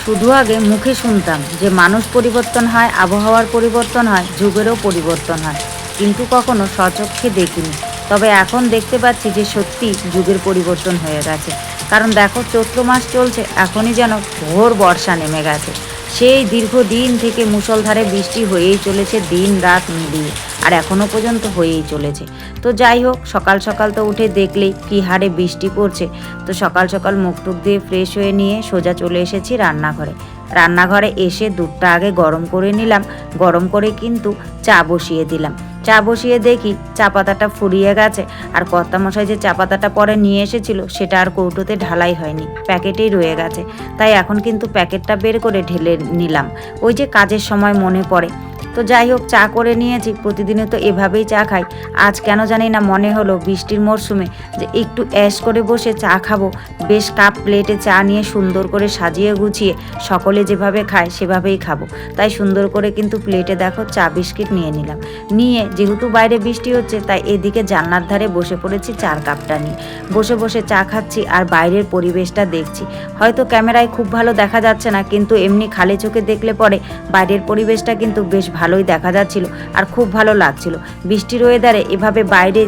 শুধু আগে মুখে শুনতাম যে মানুষ পরিবর্তন হয়, আবহাওয়ার পরিবর্তন হয়, যুগেরও পরিবর্তন হয়, কিন্তু কখনো স্বচক্ষে দেখিনি। তবে এখন দেখতে পাচ্ছি যে সত্যি যুগের পরিবর্তন হয়ে গেছে। কারণ দেখো, চৈত্র মাস চলছে, এখনই যেন ঘোর বর্ষা নেমে গেছে। সেই দীর্ঘদিন থেকে মুষলধারে বৃষ্টি হয়েই চলেছে, দিন রাত মিলিয়ে, আর এখনও পর্যন্ত হয়েই চলেছে। তো যাই হোক, সকাল সকাল তো উঠে দেখলেই কী হারে বৃষ্টি পড়ছে। তো সকাল সকাল মুখ টুক দিয়ে ফ্রেশ হয়ে নিয়ে সোজা চলে এসেছি রান্নাঘরে। রান্নাঘরে এসে দুধটা আগে গরম করে নিলাম, গরম করে কিন্তু চা বসিয়ে দিলাম। চা বসিয়ে দেখি চা পাতাটা ফুরিয়ে গেছে, আর কর্তামশাই যে চা পাতাটা পরে নিয়ে এসেছিল সেটা আর কৌটোতে ঢালাই হয়নি, প্যাকেটেই রয়ে গেছে। তাই এখন কিন্তু প্যাকেটটা বের করে ঢেলে নিলাম, ওই যে কাজের সময় মনে পড়ে। তো যাই হোক, চা করে নিয়েছি, প্রতিদিনও তো এভাবেই চা খাই। আজ কেন জানি না মনে হলো বৃষ্টির মরশুমে যে একটু অ্যাশ করে বসে চা খাবো। বেশ কাপ প্লেটে চা নিয়ে সুন্দর করে সাজিয়ে গুছিয়ে সকলে যেভাবে খায় সেভাবেই খাবো। তাই সুন্দর করে কিন্তু প্লেটে দেখো চা বিস্কিট নিয়ে নিলাম। নিয়ে যেহেতু বাইরে বৃষ্টি হচ্ছে, তাই এদিকে জানলার ধারে বসে পড়েছি চার কাপটা নিয়ে। বসে বসে চা খাচ্ছি আর বাইরের পরিবেশটা দেখছি। হয়তো ক্যামেরায় খুব ভালো দেখা যাচ্ছে না, কিন্তু এমনি খালি চোখে দেখলে পরে বাইরের পরিবেশটা কিন্তু বেশ ভালোই দেখা যাচ্ছিল আর খুব ভালো লাগছিল। বৃষ্টির ওয়েদারে এভাবে বাইরে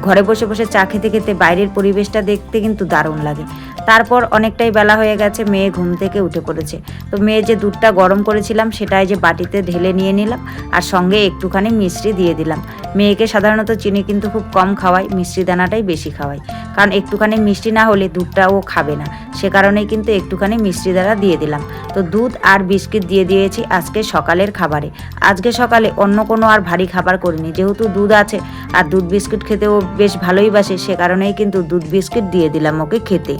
ঘরে বসে বসে চা খেতে খেতে বাইরের পরিবেশটা দেখতে কিন্তু দারুণ লাগে। তারপর অনেকটাই বেলা হয়ে গেছে, মেয়ে ঘুম থেকে উঠে পড়েছে। তো মেয়ে যে দুধটা গরম করেছিলাম সেটাই যে বাটিতে ঢেলে নিয়ে নিলাম, আর সঙ্গে একটুখানি মিষ্টি দিয়ে দিলাম। মেয়েকে সাধারণত চিনি কিন্তু খুব কম খাওয়াই, মিষ্টি দানাটাই বেশি খাওয়াই, কারণ একটুখানি মিষ্টি না হলে দুধটা ও খাবে না। সে কারণেই কিন্তু একটুখানি মিষ্টি দানা দিয়ে দিলাম। তো দুধ আর বিস্কিট দিয়ে দিয়েছি আজকে সকালের খাবারে। আজকে সকালে অন্য কোনো আর ভারী খাবার করিনি, যেহেতু দুধ আছে আর দুধ বিস্কিট খেতে ও বেশ ভালোই বাসে, সে কারণেই কিন্তু দুধ বিস্কিট দিয়ে দিলাম ওকে খেতে।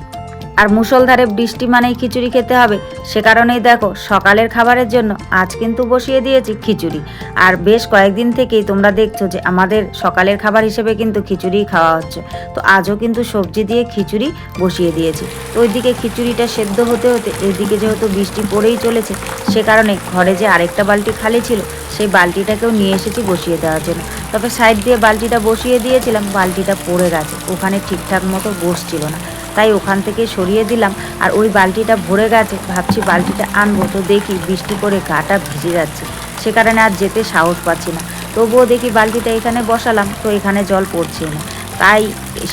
আর মুষলধারে বৃষ্টি মানেই খিচুড়ি খেতে হবে, সে কারণেই দেখো সকালের খাবারের জন্য আজ কিন্তু বসিয়ে দিয়েছি খিচুড়ি। আর বেশ কয়েকদিন থেকেই তোমরা দেখছো যে আমাদের সকালের খাবার হিসেবে কিন্তু খিচুড়িই খাওয়া হচ্ছে। তো আজও কিন্তু সবজি দিয়ে খিচুড়ি বসিয়ে দিয়েছি। তো ওইদিকে খিচুড়িটা সেদ্ধ হতে হতে এইদিকে যেহেতু বৃষ্টি পড়েই চলেছে, সে কারণে ঘরে যে আরেকটা বালতি খালি ছিল সেই বালতিটাকেও নিয়ে এসেছি বসিয়ে দেওয়ার জন্য। তবে সাইড দিয়ে বালতিটা বসিয়ে দিয়েছিলাম, বালতিটা পড়ে গেছে, ওখানে ঠিকঠাক মতো বসছিল না, তাই ওখান থেকে সরিয়ে দিলাম। আর ওই বালতিটা ভরে গেছে, ভাবছি বালতিটা আনবো, তো দেখি বৃষ্টি করে গাটা ভিজে যাচ্ছে, সে কারণে আর যেতে সাহস পাচ্ছি না। তবুও দেখি বালতিটা এখানে বসালাম, তো এখানে জল পড়ছে না, তাই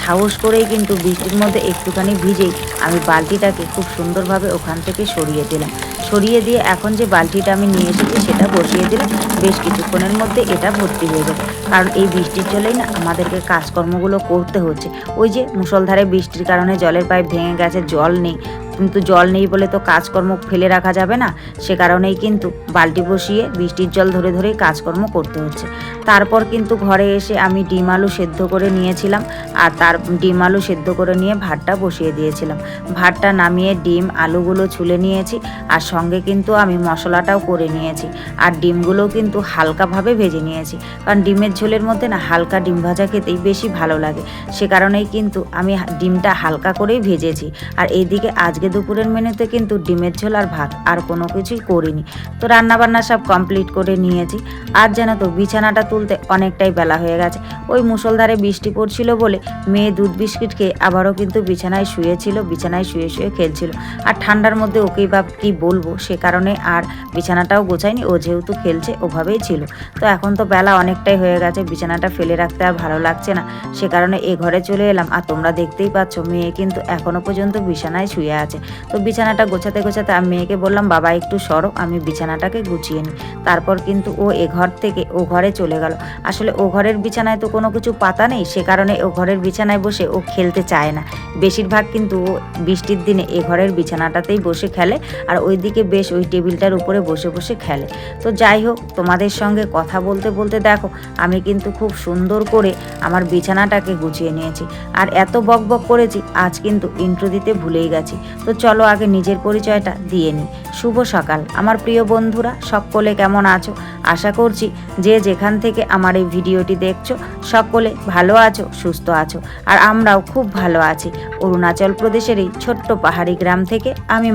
সাহস করেই কিন্তু বৃষ্টির মধ্যে একটুখানি ভিজেই আমি বালতিটাকে খুব সুন্দরভাবে ওখান থেকে সরিয়ে দিলাম। সরিয়ে দিয়ে এখন যে বালতিটা আমি নিয়ে এসেছি সেটা বসিয়ে দিলাম। বেশ কিছুক্ষণের মধ্যে এটা ভর্তি হয়ে যাবে, কারণ এই বৃষ্টির জলেই না আমাদেরকে কাজকর্মগুলো করতে হচ্ছে। ওই যে মুষলধারে বৃষ্টির কারণে জলের পাইপ ভেঙে গেছে, জল নেই, কিন্তু জল নেই বলে তো কাজকর্ম ফেলে রাখা যাবে না, সে কারণেই কিন্তু বালতি বসিয়ে বৃষ্টির জল ধরে ধরেই কাজকর্ম করতে হচ্ছে। তারপর কিন্তু ঘরে এসে আমি ডিম আলু সেদ্ধ করে নিয়েছিলাম, আর তার ডিম আলু সেদ্ধ করে নিয়ে ভাতটা বসিয়ে দিয়েছিলাম। ভাতটা নামিয়ে ডিম আলুগুলো ছুলে নিয়েছি, আর সঙ্গে কিন্তু আমি মশলাটাও করে নিয়েছি, আর ডিমগুলো কিন্তু হালকাভাবে ভেজে নিয়েছি, কারণ ডিমের ঝোলের মধ্যে না হালকা ডিম ভাজা খেতেই বেশি ভালো লাগে, সে কারণেই কিন্তু আমি ডিমটা হালকা করেই ভেজেছি। আর এইদিকে আজকে দুপুরের মেনুতে কিন্তু ডিমের ঝোল আর ভাত, আর কোনো কিছুই করিনি। তো রান্নাবান্না সব কমপ্লিট করে নিয়েছি। আর জানো তো, বিছানাটা তুলতে অনেকটাই বেলা হয়ে গেছে। ওই মুষলধারে বৃষ্টি পড়ছিল বলে মেয়ে দুধ বিস্কিট খেয়ে আবারও কিন্তু বিছানায় শুয়েছিল, বিছানায় শুয়ে শুয়ে খেলছিল। আর ঠান্ডার মধ্যে ওকেই বা কী বলবো, সে কারণে আর বিছানাটাও গোছায়নি, ও যেহেতু খেলছে ওভাবেই ছিল। তো এখন তো বেলা অনেকটাই হয়ে গেছে, বিছানাটা ফেলে রাখতে আর ভালো লাগছে না, সে কারণে এ ঘরে চলে এলাম। আর তোমরা দেখতেই পাচ্ছ মেয়ে কিন্তু এখনো পর্যন্ত বিছানায় শুয়ে আছে। তো বিছানাটা গোছাতে গোছাতে আমি মেয়েকে বললাম, বাবা একটু সরো, আমি বিছানাটাকে গুছিয়ে নিই। তারপর কিন্তু ও এ ঘর থেকে ও ঘরে চলে গেল। আসলে ও ঘরের বিছানায় তো কোনো কিছু পাতা নেই, সে কারণে ও ঘরের বিছানায় বসে ও খেলতে চায় না। বেশিরভাগ কিন্তু ও বৃষ্টির দিনে এ ঘরের বিছানাটাতেই বসে খেলে, আর ওইদিকে বেশ ওই টেবিলটার উপরে বসে বসে খেলে। তো যাই হোক, তোমাদের সঙ্গে কথা বলতে বলতে দেখো আমি কিন্তু খুব সুন্দর করে আমার বিছানাটাকে গুছিয়ে নিয়েছি। আর এত বক বক করেছি, আজ কিন্তু ইন্ট্রো দিতে ভুলেই গেছি। তো চলো আগে নিজের পরিচয়টা দিয়ে নিই। শুভ সকাল আমার প্রিয় বন্ধুরা, সকলে কেমন আছো? আশা করছি যে যেখান থেকে আমার এই ভিডিওটি দেখছো সকলে ভালো আছো, সুস্থ আছো। আর আমরাও খুব ভালো আছি। অরুণাচল প্রদেশের এই ছোট্ট পাহাড়ি গ্রাম থেকে আমি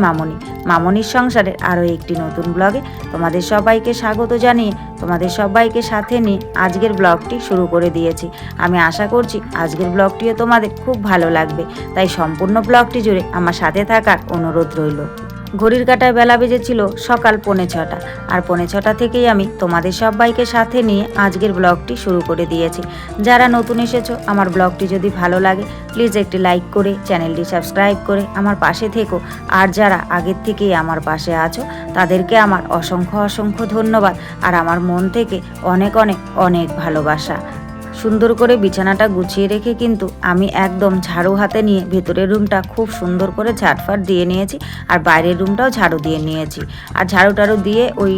মামনির সংসারের আরও একটি নতুন ব্লগে তোমাদের সবাইকে স্বাগত জানিয়ে তোমাদের সবাইকে সাথে নিয়ে আজকের ব্লগটি শুরু করে দিয়েছি। আমি আশা করছি আজকের ব্লগটিও তোমাদের খুব ভালো লাগবে, তাই সম্পূর্ণ ব্লগটি জুড়ে আমার সাথে থাকার অনুরোধ রইল। ঘড়ির কাঁটায় বেলা বেজেছিল সকাল 6:45, আর 6:45 থেকেই আমি তোমাদের সবাইকে সাথে নিয়ে আজকের ব্লগটি শুরু করে দিয়েছি। যারা নতুন এসেছো আমার ব্লগটি যদি ভালো লাগে প্লিজ একটি লাইক করে চ্যানেলটি সাবস্ক্রাইব করে আমার পাশে থেকো। আর যারা আগের থেকেই আমার পাশে আছো তাদেরকে আমার অসংখ্য অসংখ্য ধন্যবাদ আর আমার মন থেকে অনেক অনেক অনেক ভালোবাসা। সুন্দর করে বিছানাটা গুছিয়ে রেখে কিন্তু আমি একদম ঝাড়ু হাতে নিয়ে ভেতরের রুমটা খুব সুন্দর করে ঝাড়ফাট দিয়ে নিয়েছি, আর বাইরের রুমটাও ঝাড়ু দিয়ে নিয়েছি। আর ঝাড়ু টাড়ু দিয়ে ওই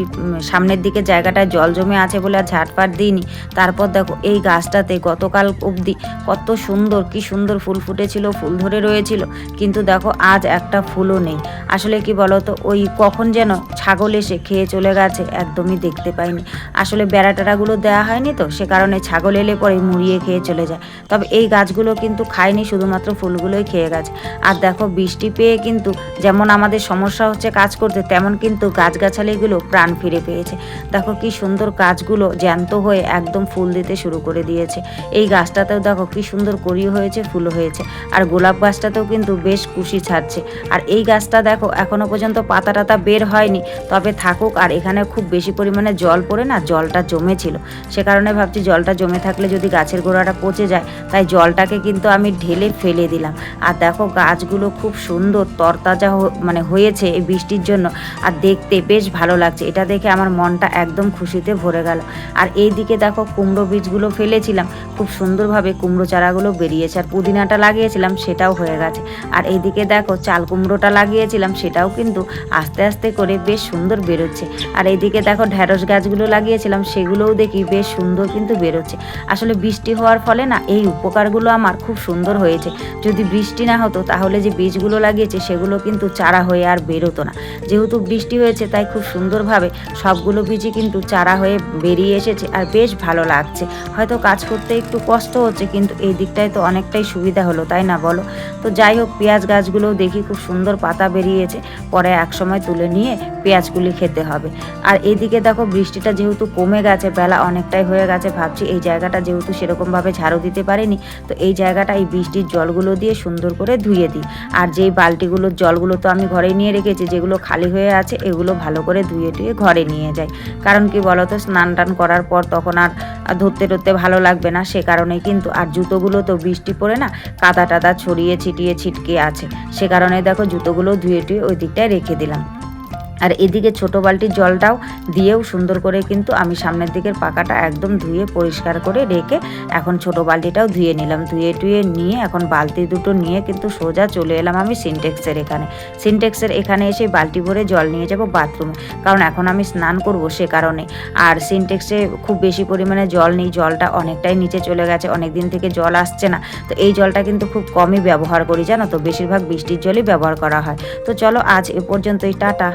সামনের দিকে জায়গাটায় জল জমে আছে বলে আর ঝাড়ফাট দিইনি। তারপর দেখো এই গাছটাতে গতকাল অবধি কত সুন্দর, কি সুন্দর ফুল ফুটেছিল, ফুল ধরে রয়েছিল, কিন্তু দেখো আজ একটা ফুলও নেই। আসলে কি বলতো, ওই কখন যেন ছাগল এসে খেয়ে চলে গেছে, একদমই দেখতে পাইনি। আসলে বেড়া টেড়াগুলো দেওয়া হয়নি, তো সে কারণে ছাগল এলে পরে মুড়িয়ে খেয়ে চলে যায়। তবে এই গাছগুলো কিন্তু খায়নি, শুধুমাত্র ফুলগুলোই খেয়ে গেছে। আর দেখো বৃষ্টি পেয়ে কিন্তু যেমন আমাদের সমস্যা হচ্ছে কাজ করতে, তেমন কিন্তু গাছগাছালিগুলো প্রাণ ফিরে পেয়েছে। দেখো কি সুন্দর গাছগুলো জ্যান্ত হয়ে একদম ফুল দিতে শুরু করে দিয়েছে। এই গাছটাতেও দেখো কি সুন্দর কড়ি হয়েছে, ফুল হয়েছে। আর গোলাপ গাছটাতেও কিন্তু বেশ কুশি ছাড়ছে। আর এই গাছটা দেখো এখনো পর্যন্ত পাতা টাতা বের হয়নি, তবে থাকুক। আর এখানে খুব বেশি পরিমাণে জল পড়ে না, জলটা জমেছিল, সে কারণে ভাবছি জলটা জমে থাকলে যদি গাছের গোড়াটা পচে যায়, তাই জলটাকে কিন্তু আমি ঢেলে ফেলে দিলাম। আর দেখো গাছগুলো খুব সুন্দর তরতাজা মানে হয়েছে এই বৃষ্টির জন্য, আর দেখতে বেশ ভালো লাগছে। এটা দেখে আমার মনটা একদম খুশিতে ভরে গেল। আর এই দিকে দেখো কুমড়ো বীজগুলো ফেলেছিলাম, খুব সুন্দরভাবে কুমড়ো চারাগুলো বেরিয়েছে। আর পুদিনাটা লাগিয়েছিলাম, সেটাও হয়ে গেছে। আর এইদিকে দেখো চাল কুমড়োটা লাগিয়েছিলাম, সেটাও কিন্তু আস্তে আস্তে করে বেশ সুন্দর বেরোচ্ছে। আর এইদিকে দেখো ঢ্যাঁড়স গাছগুলো লাগিয়েছিলাম, সেগুলোও দেখি বেশ সুন্দর কিন্তু বেরোচ্ছে। আসলে বৃষ্টি হওয়ার ফলে না এই উপকারগুলো আমার খুব সুন্দর হয়েছে। যদি বৃষ্টি না হতো তাহলে যে বীজগুলো লাগিয়েছে সেগুলো কিন্তু চারা হয়ে আর বেরোতো না। যেহেতু বৃষ্টি হয়েছে তাই খুব সুন্দরভাবে সবগুলো বীজই কিন্তু চারা হয়ে বেরিয়ে এসেছে, আর বেশ ভালো লাগছে। হয়তো কাজ করতে একটু কষ্ট হচ্ছে, কিন্তু এই দিকটায় তো অনেকটাই সুবিধা হলো, তাই না বলো? তো যাই হোক, পেঁয়াজ গাছগুলোও দেখি খুব সুন্দর পাতা বেরিয়েছে, পরে একসময় তুলে নিয়ে পেঁয়াজগুলি খেতে হবে। আর এইদিকে দেখো বৃষ্টিটা যেহেতু কমে গেছে, বেলা অনেকটাই হয়ে গেছে, ভাবছি এই জায়গাটা যেহেতু সেরকমভাবে ঝাড়ু দিতে পারিনি, তো এই জায়গাটা এই বৃষ্টির জলগুলো দিয়ে সুন্দর করে ধুয়ে দিই। আর যেই বালতিগুলোর জলগুলো তো আমি ঘরে নিয়ে রেখেছি, যেগুলো খালি হয়ে আছে এগুলো ভালো করে ধুয়ে টুয়ে ঘরে নিয়ে যাই। কারণ কি বলতো, স্নান টান করার পর তখন আর ধরতে টরতে ভালো লাগবে না, সে কারণেই কিন্তু। আর জুতোগুলো তো বৃষ্টি পড়ে না কাদা টাদা ছড়িয়ে ছিটিয়ে ছিটকে আছে, সে কারণে দেখো জুতোগুলো ধুয়ে টুয়ে ওই দিকটায় রেখে দিলাম। আর এদিকে ছোট বালতির জলটাও দিয়েও সুন্দর করে কিন্তু আমি সামনের দিকের পাকাটা একদম ধুয়ে পরিষ্কার করে রেখে এখন ছোট বালতিটাও ধুয়ে নিলাম। ধুয়ে টুয়ে নিয়ে এখন বালতি দুটো নিয়ে কিন্তু সোজা চলে এলাম আমি সিনটেক্সের এখানে এসে বালতি ভরে জল নিয়ে যাব বাথরুমে, কারণ এখন আমি স্নান করব, সে কারণে। আর সিনটেক্সে খুব বেশি পরিমাণে জল নেই, জলটা অনেকটাই নিচে চলে গেছে, অনেক দিন থেকে জল আসছে না। তো এই জলটা কিন্তু খুব কমই ব্যবহার করি, জানো তো, বেশিরভাগ বৃষ্টির জলই ব্যবহার করা হয়। তো চলো আজ এ পর্যন্তই, টাটা।